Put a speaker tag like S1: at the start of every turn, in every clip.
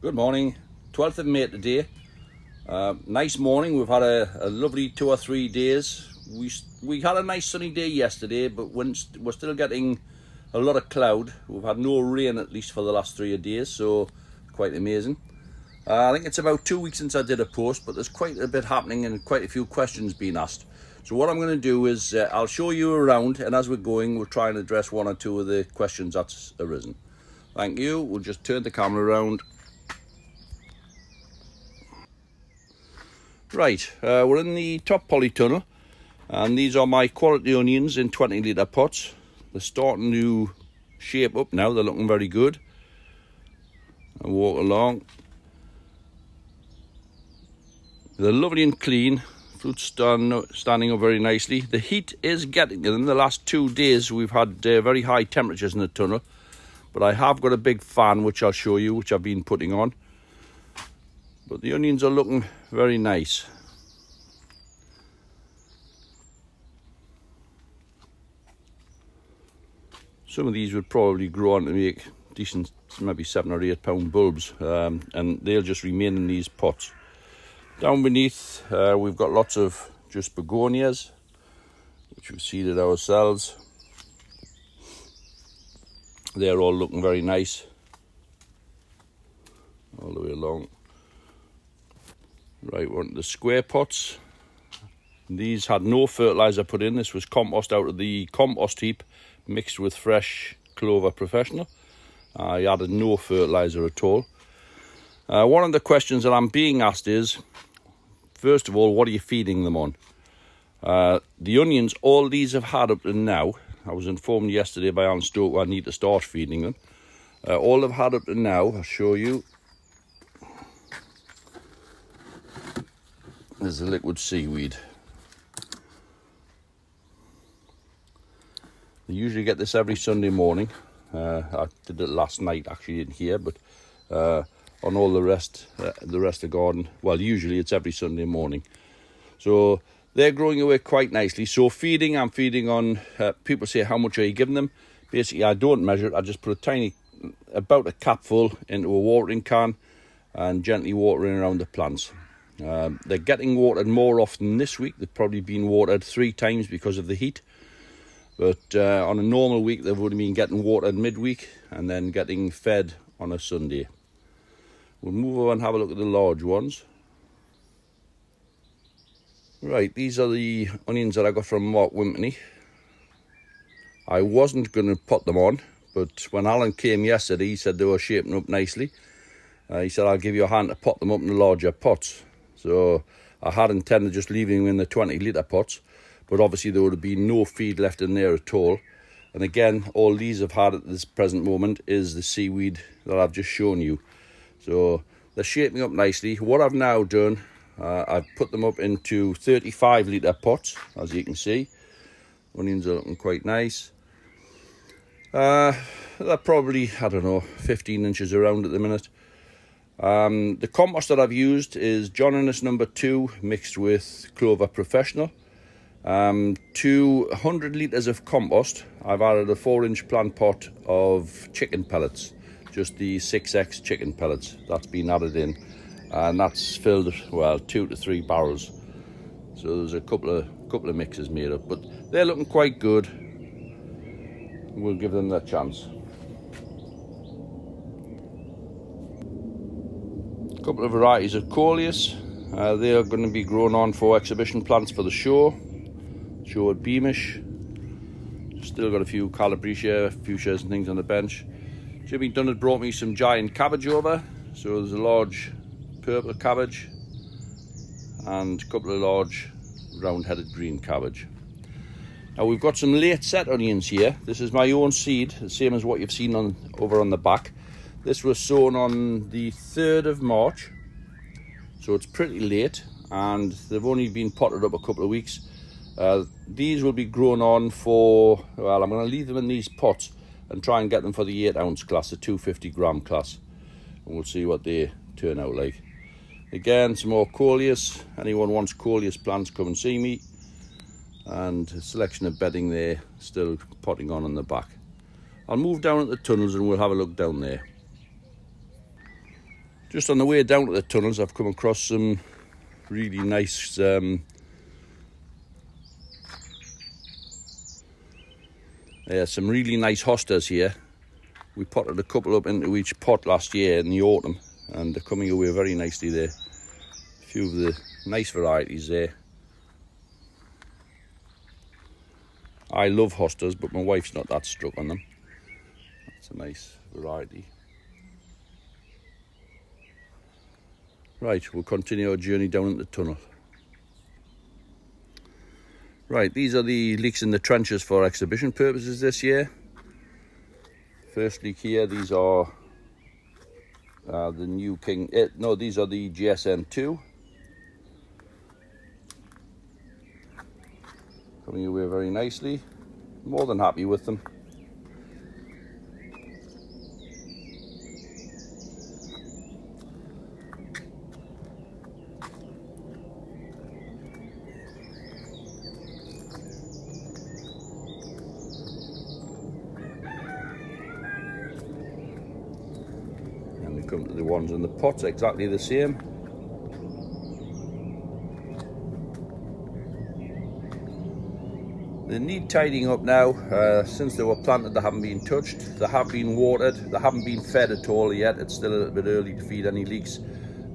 S1: Good morning, 12th of May today. Nice morning. We've had a lovely 2 or 3 days. We had a nice sunny day yesterday, but we're still getting a lot of cloud. We've had no rain at least for the last 3 days, so quite amazing. I think it's about 2 weeks since I did a post, but there's quite a bit happening and quite a few questions being asked. So what I'm going to do is I'll show you around, and as we're going, we'll try and address one or two of the questions that's arisen. Thank you. We'll just turn the camera around. Right, we're in the top polytunnel, and these are my quality onions in 20-litre pots. They're starting to shape up now. They're looking very good. I walk along. They're lovely and clean. Fruit's standing up very nicely. The heat is getting them. In the last 2 days we've had very high temperatures in the tunnel, but I have got a big fan which I'll show you, which I've been putting on. But the onions are looking very nice. Some of these would probably grow on to make decent, maybe 7 or 8 pound bulbs, and they'll just remain in these pots. Down beneath we've got lots of just begonias, which we've seeded ourselves. They're all looking very nice all the way along. Right, we're on the square pots. These had no fertiliser put in. This was compost out of the compost heap mixed with fresh Clover Professional. I added no fertiliser at all. One of the questions that I'm being asked is, first of all, what are you feeding them on? The onions, all these have had up to now, I was informed yesterday by Alan Stoke I need to start feeding them. All they've had up to now, I'll show you. There's the liquid seaweed. They usually get this every Sunday morning. I did it last night actually in here, but on all the rest of the garden, well, usually it's every Sunday morning. So they're growing away quite nicely. So feeding, I'm feeding on, people say, how much are you giving them? Basically, I don't measure it. I just put a tiny, about a capful into a watering can and gently watering around the plants. They're getting watered more often this week. They've probably been watered 3 times because of the heat. But on a normal week, they've only been getting watered midweek and then getting fed on a Sunday. We'll move over and have a look at the large ones. Right, these are the onions that I got from Mark Wimpney. I wasn't going to put them on, but when Alan came yesterday, he said they were shaping up nicely. He said, I'll give you a hand to pot them up in the larger pots. So I had intended just leaving them in the 20-litre pots, but obviously there would have been no feed left in there at all. And again, all these have had at this present moment is the seaweed that I've just shown you. So they're shaping up nicely. What I've now done, I've put them up into 35-litre pots, as you can see. Onions are looking quite nice. They're probably, I don't know, 15 inches around at the minute. The compost that I've used is John Innes number 2 mixed with Clover Professional. To 100 litres of compost, I've added a 4-inch plant pot of chicken pellets, just the 6X chicken pellets. That's been added in, and that's filled, well, 2 to 3 barrels. So there's a couple of mixes made up, but they're looking quite good. We'll give them that chance. A couple of varieties of coleus. They are going to be grown on for exhibition plants for the show at Beamish. Still got a few calabrese, fuchsias and things on the bench. Jimmy Dunn had brought me some giant cabbage over. So there's a large purple cabbage and a couple of large round-headed green cabbage. Now we've got some late set onions here. This is my own seed, the same as what you've seen over on the back. This was sown on the 3rd of March, so it's pretty late, and they've only been potted up a couple of weeks. These will be grown on for, well, I'm going to leave them in these pots and try and get them for the 8-ounce class, the 250 gram class, and we'll see what they turn out like. Again, some more coleus. Anyone wants coleus plants, come and see me. And a selection of bedding there, still potting on the back. I'll move down at the tunnels and we'll have a look down there. Just on the way down to the tunnels, I've come across some really nice some really nice hostas here. We potted a couple up into each pot last year in the autumn, and they're coming away very nicely there. A few of the nice varieties there. I love hostas, but my wife's not that struck on them. That's a nice variety. Right, we'll continue our journey down into the tunnel. Right, these are the leeks in the trenches for exhibition purposes this year. First leek here, these are the new King... these are the GSN2. Coming away very nicely. More than happy with them. Come to the ones in the pots, exactly the same. They need tidying up now. Since they were planted, they haven't been touched. They have been watered. They haven't been fed at all yet. It's still a little bit early to feed any leeks.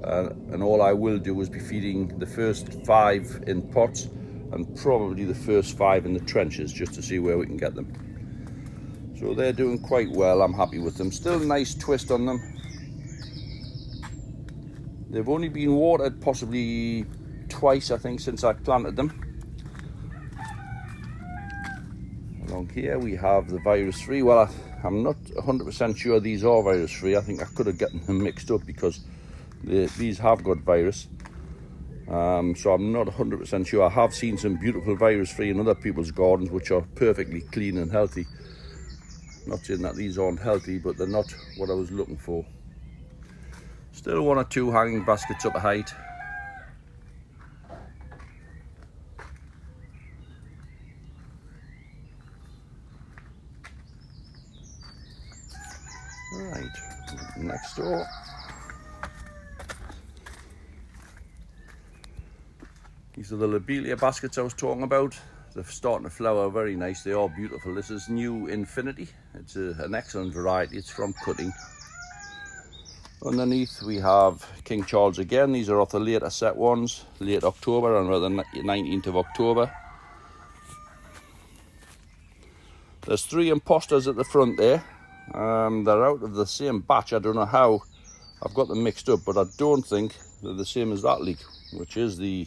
S1: And all I will do is be feeding the first 5 in pots and probably the first 5 in the trenches, just to see where we can get them. So they're doing quite well. I'm happy with them. Still a nice twist on them. They've only been watered possibly twice, I think, since I planted them. Along here we have the virus-free. Well, I'm not 100% sure these are virus-free. I think I could have gotten them mixed up because these have got virus. So I'm not 100% sure. I have seen some beautiful virus-free in other people's gardens which are perfectly clean and healthy. Not saying that these aren't healthy, but they're not what I was looking for. Still 1 or 2 hanging baskets up a height. Right, next door. These are the lobelia baskets I was talking about. They're starting to flower very nice. They are beautiful. This is New Infinity. It's an excellent variety. It's from cutting. Underneath we have King Charles again. These are off the later set ones, late October, and the 19th of October. There's 3 imposters at the front there. They're out of the same batch. I don't know how I've got them mixed up, but I don't think they're the same as that leek, which is the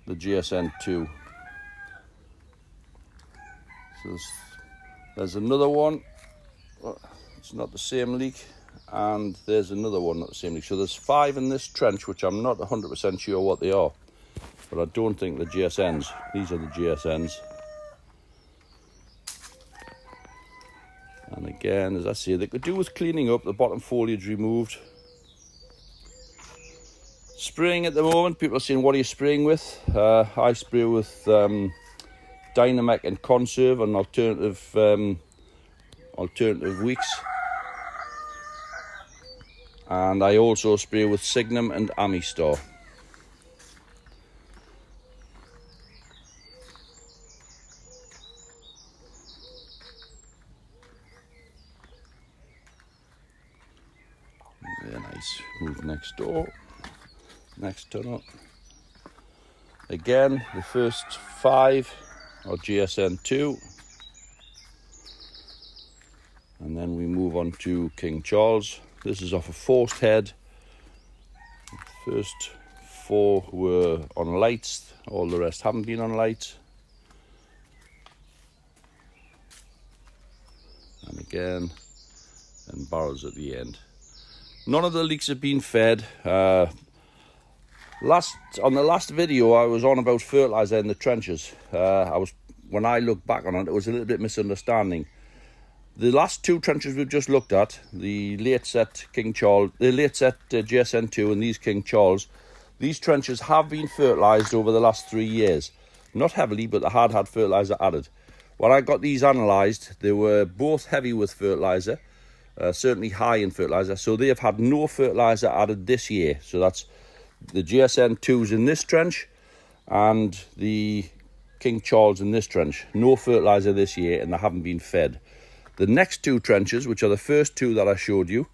S1: GSN2. So there's another one. It's not the same leek. And there's another one, not the same leek. So there's 5 in this trench, which I'm not 100% sure what they are. But I don't think they're GSNs. These are the GSNs. And again, as I say, they could do with cleaning up, the bottom foliage removed. Spraying at the moment, people are saying, what are you spraying with? I spray with Dynamec and Conserve, an alternative weeks. And I also spray with Signum and Amistar. Very nice. Move next door. Next tunnel. Again, the first 5 are GSN2. And then we move on to King Charles. This is off a forced head. The first 4 were on lights, all the rest haven't been on lights. And again, and barrels at the end. None of the leeks have been fed. On the last video I was on about fertiliser in the trenches. When I look back on it, it was a little bit misunderstanding. The last 2 trenches we've just looked at, the late set King Charles, the late set GSN2 and these King Charles, these trenches have been fertilised over the last 3 years. Not heavily, but they had fertiliser added. When I got these analysed, they were both heavy with fertiliser. certainly high in fertiliser. So they have had no fertiliser added this year. So that's the GSN 2s in this trench and the King Charles in this trench. No fertiliser this year, and they haven't been fed. The next two trenches, which are the first two that I showed you,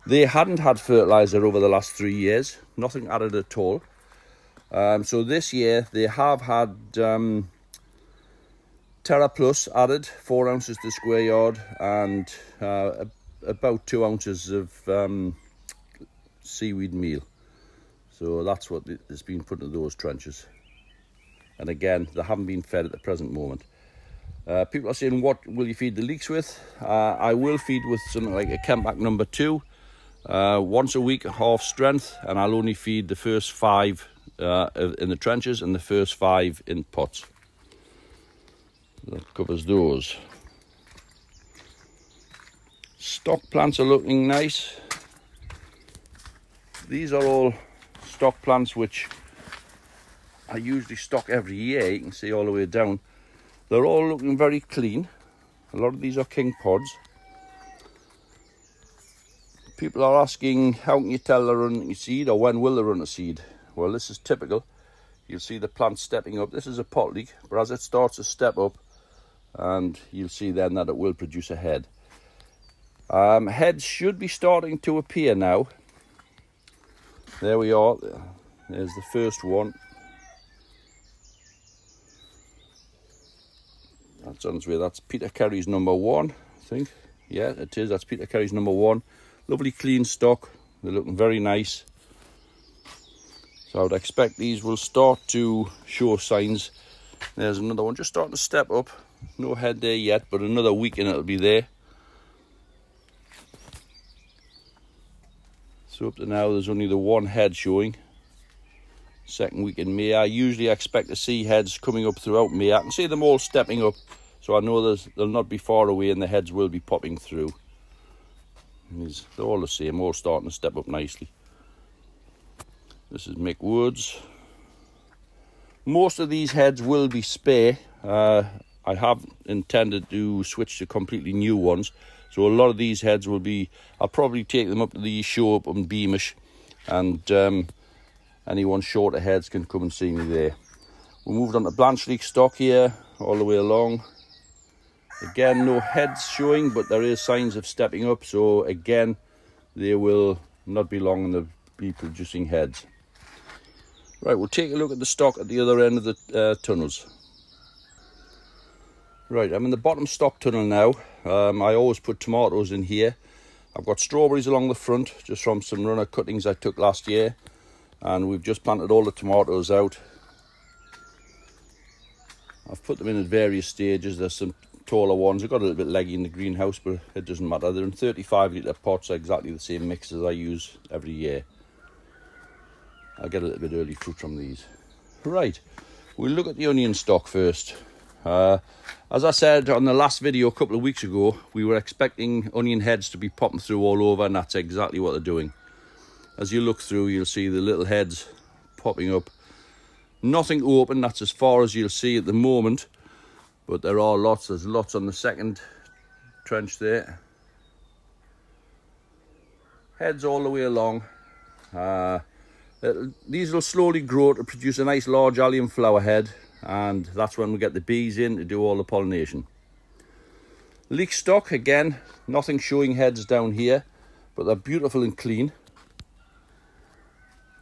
S1: they hadn't had fertiliser over the last 3 years. Nothing added at all. So this year they have had Terra Plus added, 4 ounces to square yard, and about 2 ounces of seaweed meal. So that's what has been put into those trenches. And again, they haven't been fed at the present moment. People are saying, what will you feed the leeks with? I will feed with something like a Kempak number 2, once a week, half strength, and I'll only feed the first 5 in the trenches and the first 5 in pots. That covers those. Stock plants are looking nice. These are all stock plants which I usually stock every year. You can see all the way down. They're all looking very clean. A lot of these are king pods. People are asking, how can you tell they're running a seed, or when will they run a seed? Well, this is typical. You'll see the plant stepping up. This is a pot leek, but as it starts to step up, and you'll see then that it will produce a head. Heads should be starting to appear now. There we are. There's the first one. That's on its way. That's Peter Carey's number 1, I think. Yeah, it is. That's Peter Carey's number 1. Lovely clean stock. They're looking very nice. So I would expect these will start to show signs. There's another one just starting to step up. No head there yet, but another week and it'll be there. So up to now there's only the 1 head showing. Second week in May. I usually expect to see heads coming up throughout May. I can see them all stepping up, so I know they'll not be far away and the heads will be popping through. They're all the same, all starting to step up nicely. This is Mick Woods. Most of these heads will be spare. I have intended to switch to completely new ones. So a lot of these heads will be, I'll probably take them up to the show up on Beamish, and anyone shorter heads can come and see me there. We moved on to Blanche leek stock here, all the way along. Again, no heads showing, but there is signs of stepping up. So again, they will not be long and they'll be producing heads. Right, we'll take a look at the stock at the other end of the tunnels. Right, I'm in the bottom stock tunnel now. I always put tomatoes in here. I've got strawberries along the front, just from some runner cuttings I took last year. And we've just planted all the tomatoes out. I've put them in at various stages. There's some taller ones. I've got a little bit leggy in the greenhouse, but it doesn't matter. They're in 35 litre pots, exactly the same mix as I use every year. I'll get a little bit early fruit from these. Right, we'll look at the onion stock first. As I said on the last video a couple of weeks ago, we were expecting onion heads to be popping through all over, and that's exactly what they're doing. As you look through, you'll see the little heads popping up. Nothing open, that's as far as you'll see at the moment, but there are lots. There's lots on the second trench there. Heads all the way along. These will slowly grow to produce a nice large allium flower head, and that's when we get the bees in to do all the pollination. Leek stock, again, nothing showing heads down here, but they're beautiful and clean.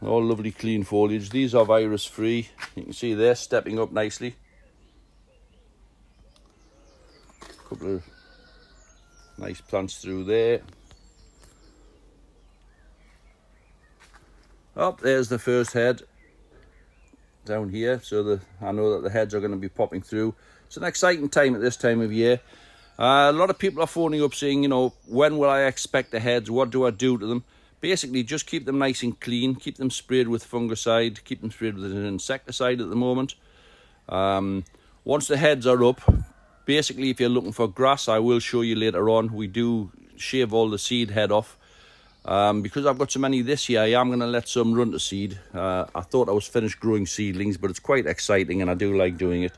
S1: All lovely clean foliage. These are virus free. You can see they're stepping up nicely. A couple of nice plants through there. Oh, there's the first head down here. So I know that the heads are going to be popping through. It's an exciting time at this time of year. A lot of people are phoning up saying, you know, when will I expect the heads? What do I do to them? Basically, just keep them nice and clean. Keep them sprayed with fungicide. Keep them sprayed with an insecticide at the moment. Once the heads are up, basically, if you're looking for grass, I will show you later on. We do shave all the seed head off. Because I've got so many this year, I am going to let some run to seed. I thought I was finished growing seedlings, but it's quite exciting and I do like doing it.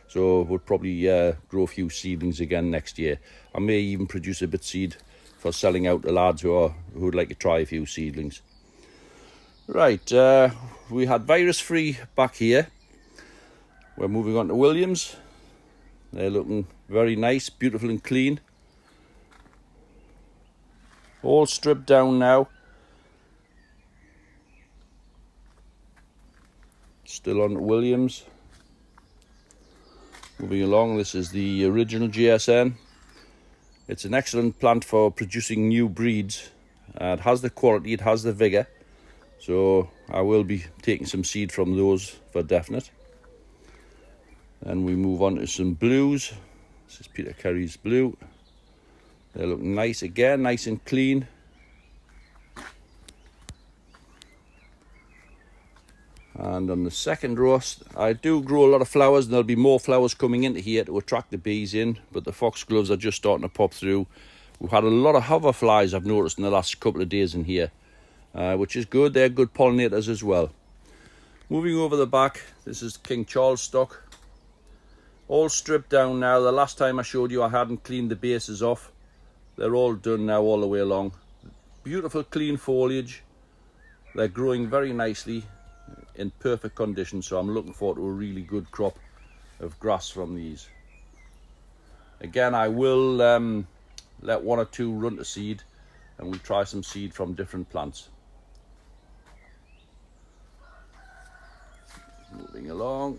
S1: So we'll probably grow a few seedlings again next year. I may even produce a bit seed for selling out to lads who would like to try a few seedlings. Right, we had virus-free back here. We're moving on to Williams. They're looking very nice, beautiful and clean. All stripped down now. Still on to Williams. Moving along, this is the original GSN. It's an excellent plant for producing new breeds. It has the quality, it has the vigour. So I will be taking some seed from those for definite. And we move on to some blues. This is Peter Kerry's blue. They look nice again, nice and clean. And on the second row, I do grow a lot of flowers, and there'll be more flowers coming into here to attract the bees in, but the foxgloves are just starting to pop through. We've had a lot of hoverflies, I've noticed, in the last couple of days in here, which is good. They're good pollinators as well. Moving over the back, this is King Charles stock. All stripped down now. The last time I showed you I hadn't cleaned the bases off. They're all done now all the way along. Beautiful clean foliage. They're growing very nicely in perfect condition, so I'm looking forward to a really good crop of grass from these. Again, I will let one or two run to seed, and we'll try some seed from different plants. Moving along.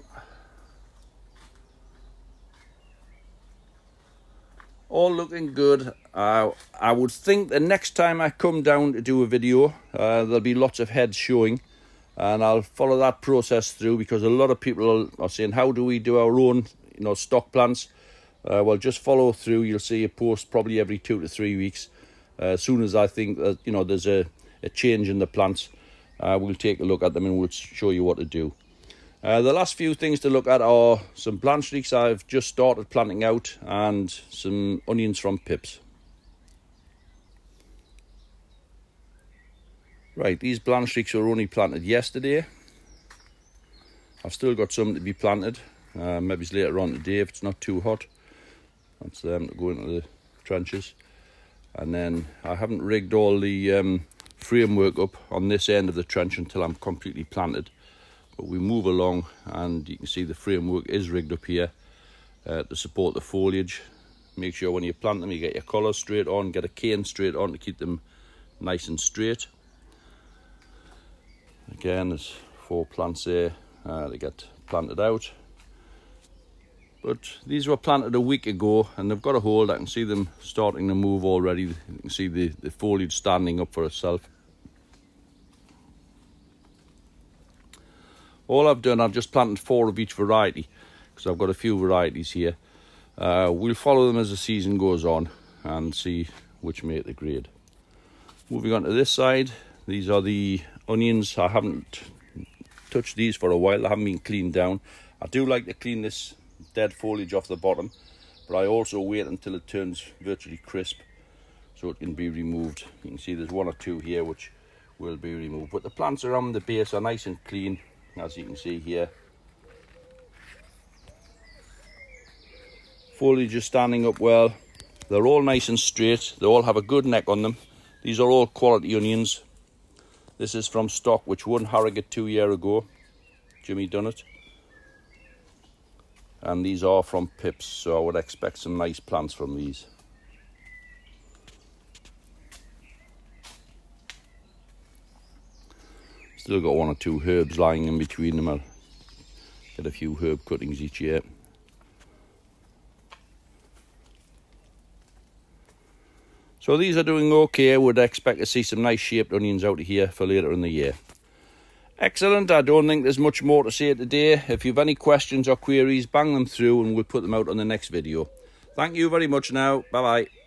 S1: All looking good. I would think the next time I come down to do a video, there'll be lots of heads showing, and I'll follow that process through, because a lot of people are saying, how do we do our own stock plants? Well, just follow through. You'll see a post probably every 2 to 3 weeks. As soon as I think that there's a change in the plants, we'll take a look at them and we'll show you what to do. The last few things to look at are some blanch leeks I've just started planting out, and some onions from pips. Right, these blanch leeks were only planted yesterday. I've still got some to be planted, maybe later on today if it's not too hot. That's them to go into the trenches. And then I haven't rigged all the framework up on this end of the trench until I'm completely planted. But we move along, and you can see the framework is rigged up here to support the foliage. Make sure when you plant them you get your collars straight on, get a cane straight on to keep them nice and straight. Again, there's 4 plants there to get planted out. But these were planted a week ago, and they've got a hold. I can see them starting to move already. You can see the foliage standing up for itself. All I've done, I've just planted 4 of each variety, because I've got a few varieties here. We'll follow them as the season goes on and see which make the grade. Moving on to this side, these are the onions. I haven't touched these for a while. They haven't been cleaned down. I do like to clean this dead foliage off the bottom, but I also wait until it turns virtually crisp so it can be removed. You can see there's 1 or 2 here which will be removed, but the plants around the base are nice and clean, as you can see here. Foliage is standing up well. They're all nice and straight. They all have a good neck on them. These are all quality onions. This is from stock which won Harrogate 2 years ago. Jimmy done it. And these are from pips, so I would expect some nice plants from these. Still got 1 or 2 herbs lying in between them. I'll get a few herb cuttings each year. So these are doing okay. I would expect to see some nice shaped onions out of here for later in the year. Excellent. I don't think there's much more to say today. If you've any questions or queries, bang them through and we'll put them out on the next video. Thank you very much now. Bye bye.